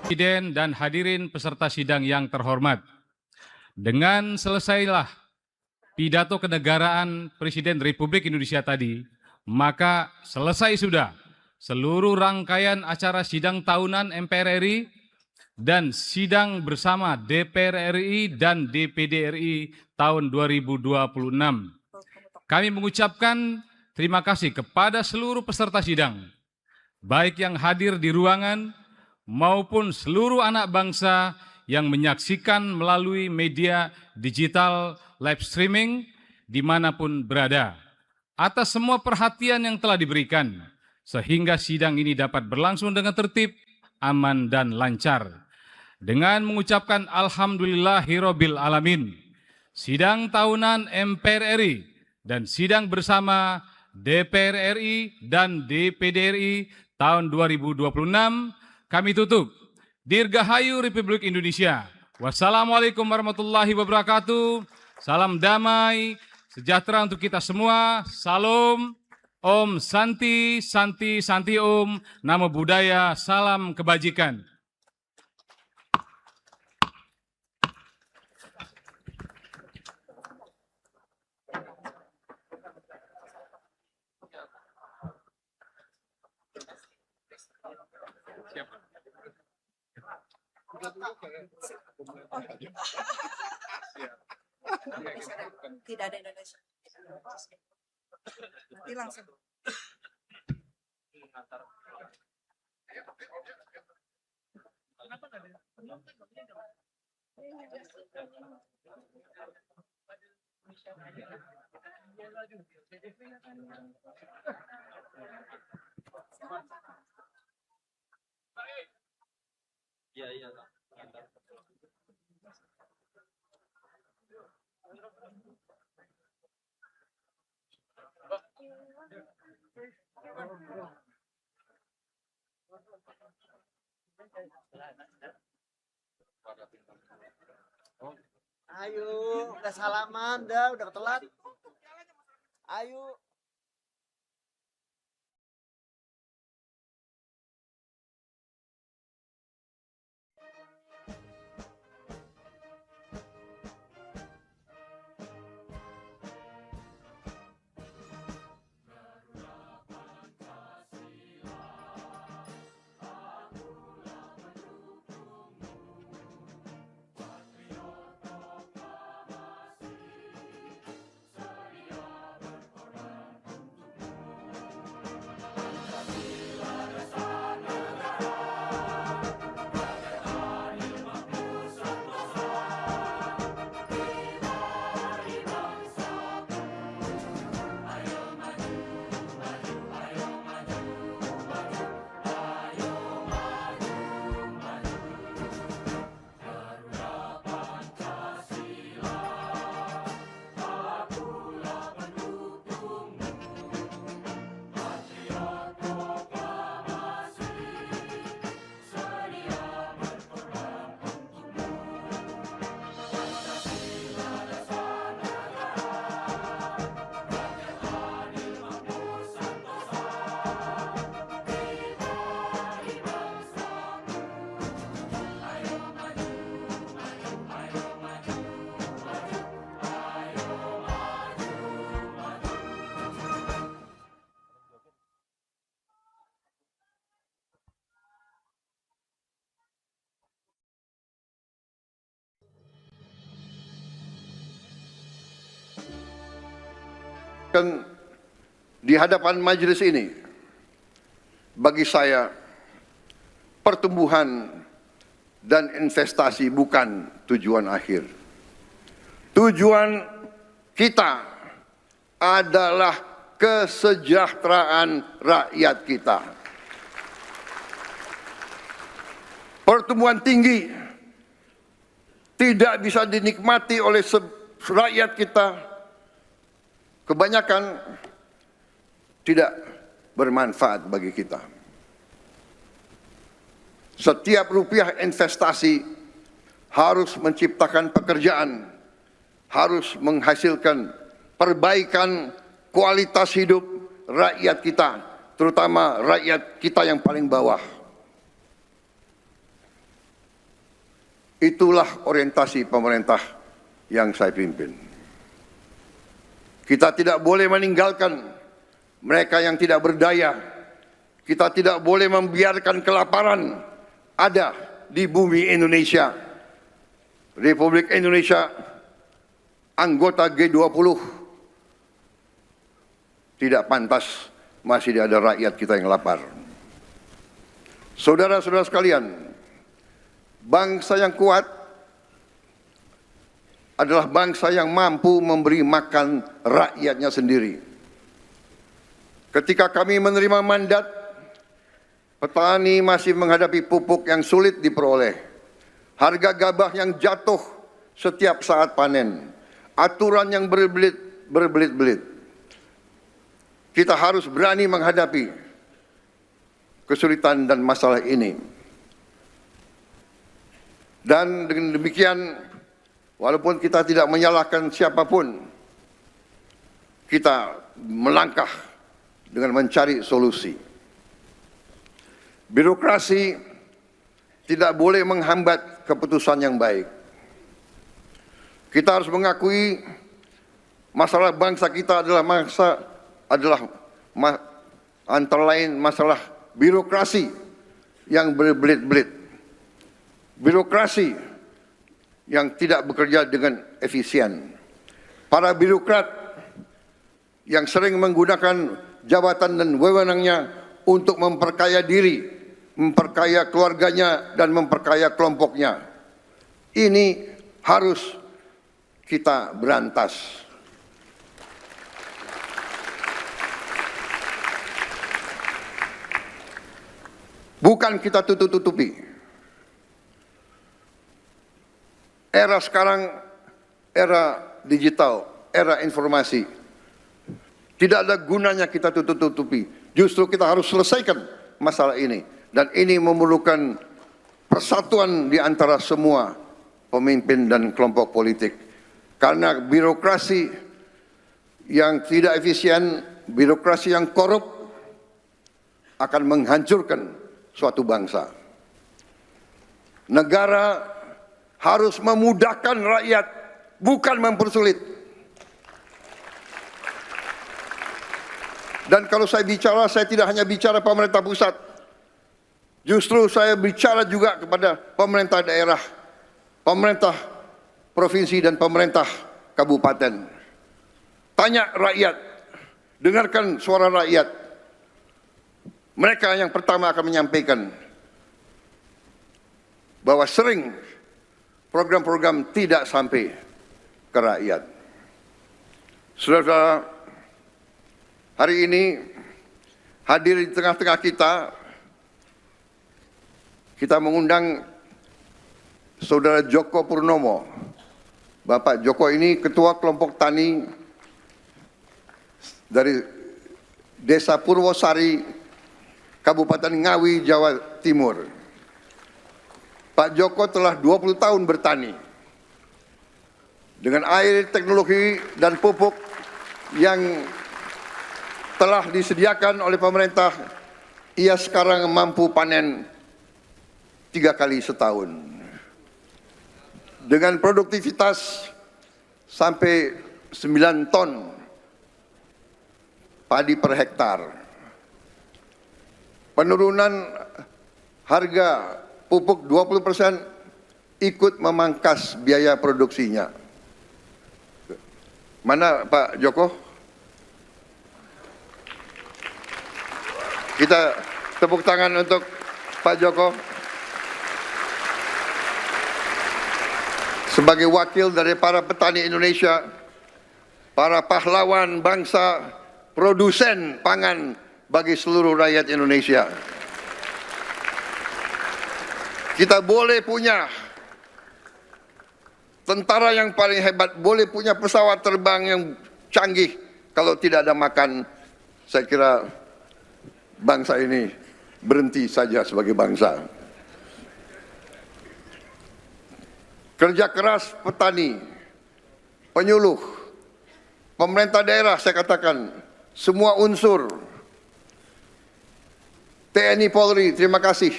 Presiden dan hadirin peserta sidang yang terhormat, dengan selesailah pidato kenegaraan Presiden Republik Indonesia tadi, maka selesai sudah seluruh rangkaian acara sidang tahunan MPR RI dan sidang bersama DPR RI dan DPD RI tahun 2026. Kami mengucapkan terima kasih kepada seluruh peserta sidang, baik yang hadir di ruangan maupun seluruh anak bangsa yang menyaksikan melalui media digital live streaming dimanapun berada, atas semua perhatian yang telah diberikan, sehingga sidang ini dapat berlangsung dengan tertib, aman, dan lancar. Dengan mengucapkan Alhamdulillahirabbil alamin, sidang tahunan MPR RI dan sidang bersama DPR RI dan DPD RI tahun 2026 kami tutup. Dirgahayu Republik Indonesia. Wassalamualaikum warahmatullahi wabarakatuh. Salam damai, sejahtera untuk kita semua. Salam, Om Santi, Santi, Santi Om. Namo Buddhaya, salam kebajikan. Tidak ada Indonesia. Nanti langsung. Iya. Ayo, udah salaman dah, udah telat. Ayo. Di hadapan majelis ini, bagi saya pertumbuhan dan investasi bukan tujuan akhir. Tujuan kita adalah kesejahteraan rakyat kita. Pertumbuhan tinggi tidak bisa dinikmati oleh rakyat kita. Kebanyakan tidak bermanfaat bagi kita. Setiap rupiah investasi harus menciptakan pekerjaan, harus menghasilkan perbaikan kualitas hidup rakyat kita, terutama rakyat kita yang paling bawah. Itulah orientasi pemerintah yang saya pimpin. Kita tidak boleh meninggalkan mereka yang tidak berdaya. Kita tidak boleh membiarkan kelaparan ada di bumi Indonesia. Republik Indonesia, anggota G20, tidak pantas masih ada rakyat kita yang lapar. Saudara-saudara sekalian, bangsa yang kuat adalah bangsa yang mampu memberi makan rakyatnya sendiri. Ketika kami menerima mandat, petani masih menghadapi pupuk yang sulit diperoleh, harga gabah yang jatuh setiap saat panen, aturan yang berbelit-belit. Kita harus berani menghadapi kesulitan dan masalah ini. Dan dengan demikian, walaupun kita tidak menyalahkan siapapun, kita melangkah dengan mencari solusi. Birokrasi tidak boleh menghambat keputusan yang baik. Kita harus mengakui masalah bangsa kita adalah antara lain masalah birokrasi yang berbelit-belit. Birokrasi yang tidak bekerja dengan efisien. Para birokrat yang sering menggunakan jabatan dan wewenangnya untuk memperkaya diri, memperkaya keluarganya, dan memperkaya kelompoknya. Ini harus kita berantas. Bukan kita tutup-tutupi. Era sekarang, era digital, era informasi. Tidak ada gunanya kita tutup-tutupi. Justru kita harus selesaikan masalah ini. Dan ini memerlukan persatuan di antara semua pemimpin dan kelompok politik. Karena birokrasi yang tidak efisien, birokrasi yang korup akan menghancurkan suatu bangsa. Negara harus memudahkan rakyat, bukan mempersulit. Dan kalau saya bicara, saya tidak hanya bicara pemerintah pusat. Justru saya bicara juga kepada pemerintah daerah, pemerintah provinsi dan pemerintah kabupaten. Tanya rakyat, dengarkan suara rakyat. Mereka yang pertama akan menyampaikan bahwa sering program-program tidak sampai ke rakyat. Saudara, hari ini hadir di tengah-tengah kita mengundang Saudara Joko Purnomo. Bapak Joko ini ketua kelompok tani dari Desa Purwosari, Kabupaten Ngawi, Jawa Timur. Pak Joko telah 20 tahun bertani. Dengan air, teknologi, dan pupuk yang telah disediakan oleh pemerintah, ia sekarang mampu panen 3 kali setahun. Dengan produktivitas sampai 9 ton padi per hektar. Penurunan harga pupuk 20% ikut memangkas biaya produksinya. Mana Pak Joko? Kita tepuk tangan untuk Pak Joko. Sebagai wakil dari para petani Indonesia, para pahlawan bangsa, produsen pangan bagi seluruh rakyat Indonesia. Kita boleh punya tentara yang paling hebat, boleh punya pesawat terbang yang canggih, kalau tidak ada makan, saya kira bangsa ini berhenti saja sebagai bangsa. Kerja keras petani, penyuluh, pemerintah daerah, saya katakan, semua unsur, TNI Polri, terima kasih.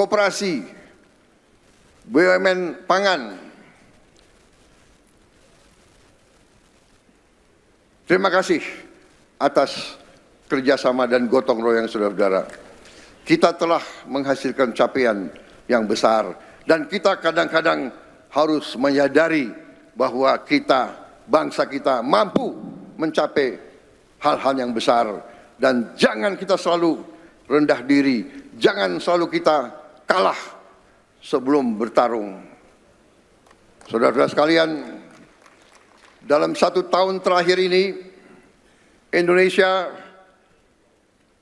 koperasi, BUMN pangan. Terima kasih atas kerjasama dan gotong royong saudara-saudara. Kita telah menghasilkan capaian yang besar dan kita kadang-kadang harus menyadari bahwa kita, bangsa kita mampu mencapai hal-hal yang besar dan jangan kita selalu rendah diri, jangan selalu kita kalah sebelum bertarung. Saudara-saudara sekalian, dalam 1 tahun terakhir ini, Indonesia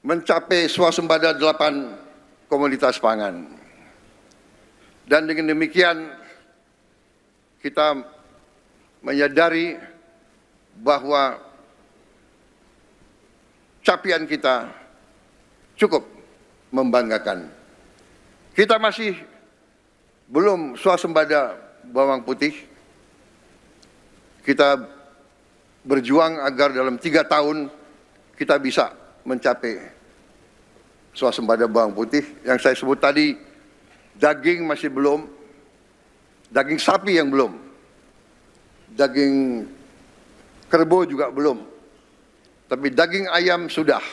mencapai swasembada 8 komoditas pangan. Dan dengan demikian, kita menyadari bahwa capaian kita cukup membanggakan. Kita masih belum swasembada bawang putih. Kita berjuang agar dalam 3 tahun kita bisa mencapai swasembada bawang putih. Yang saya sebut tadi, daging masih belum, daging sapi yang belum, daging kerbau juga belum, tapi daging ayam sudah.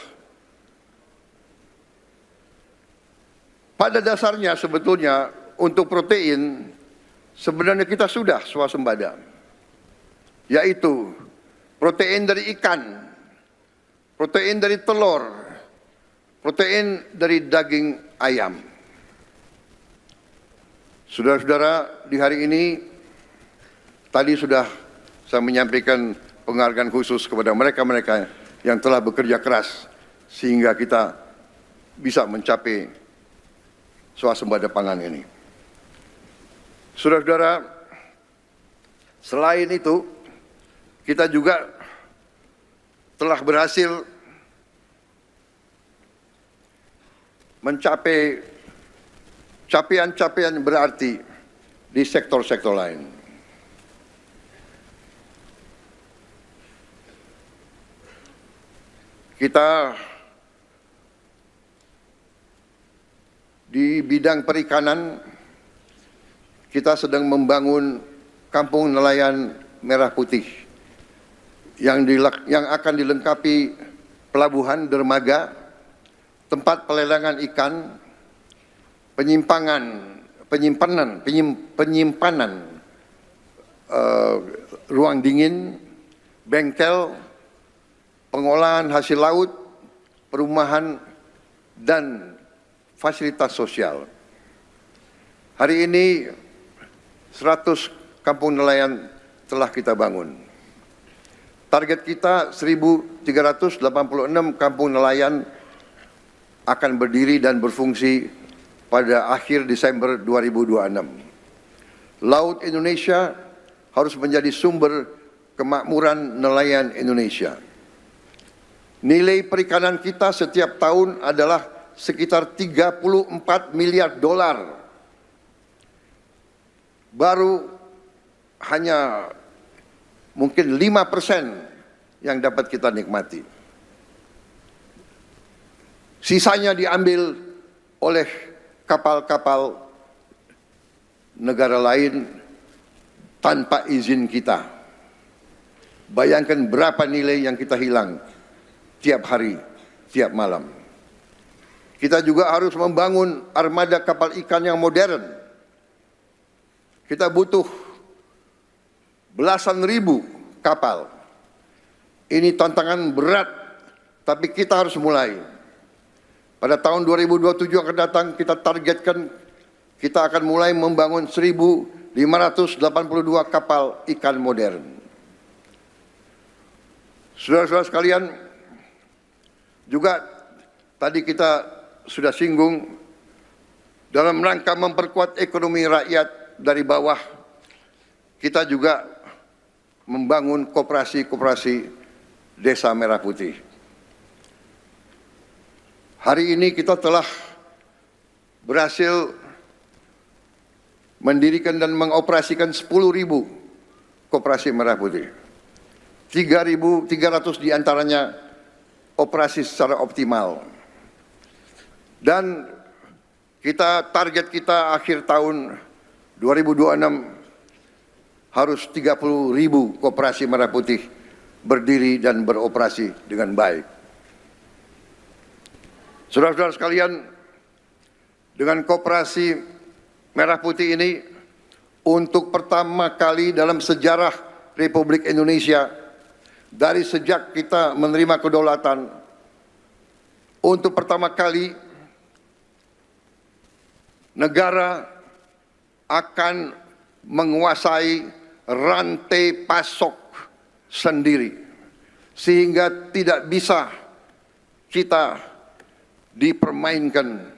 Pada dasarnya sebetulnya untuk protein sebenarnya kita sudah swasembada, yaitu protein dari ikan, protein dari telur, protein dari daging ayam. Saudara-saudara, di hari ini tadi sudah saya menyampaikan penghargaan khusus kepada mereka-mereka yang telah bekerja keras sehingga kita bisa mencapai swasembada pangan ini. Saudara-saudara, selain itu kita juga telah berhasil mencapai capaian-capaian berarti di sektor-sektor lain. Kita di bidang perikanan, kita sedang membangun kampung nelayan merah putih yang akan dilengkapi pelabuhan dermaga, tempat pelelangan ikan, penyimpanan ruang dingin, bengkel, pengolahan hasil laut, perumahan, dan fasilitas sosial. Hari ini 100 kampung nelayan telah kita bangun. Target kita 1.386 kampung nelayan akan berdiri dan berfungsi pada akhir Desember 2026. Laut Indonesia harus menjadi sumber kemakmuran nelayan Indonesia. Nilai perikanan kita setiap tahun adalah sekitar 34 miliar dolar. Baru hanya mungkin 5% yang dapat kita nikmati. Sisanya diambil oleh kapal-kapal negara lain tanpa izin kita. Bayangkan berapa nilai yang kita hilang tiap hari, tiap malam. Kita juga harus membangun armada kapal ikan yang modern. Kita butuh belasan ribu kapal. Ini tantangan berat, tapi kita harus mulai. Pada tahun 2027 akan datang kita targetkan kita akan mulai membangun 1.582 kapal ikan modern. Saudara-saudara sekalian, juga tadi kita sudah singgung dalam rangka memperkuat ekonomi rakyat dari bawah, kita juga membangun koperasi-koperasi Desa Merah Putih. Hari ini kita telah berhasil mendirikan dan mengoperasikan 10.000 koperasi Merah Putih. 3.300 diantaranya operasi secara optimal. Dan target kita akhir tahun 2026 harus 30.000 koperasi merah putih berdiri dan beroperasi dengan baik. Saudara-saudara sekalian, dengan koperasi merah putih ini, untuk pertama kali dalam sejarah Republik Indonesia, dari sejak kita menerima kedaulatan, untuk pertama kali negara akan menguasai rantai pasok sendiri, sehingga tidak bisa kita dipermainkan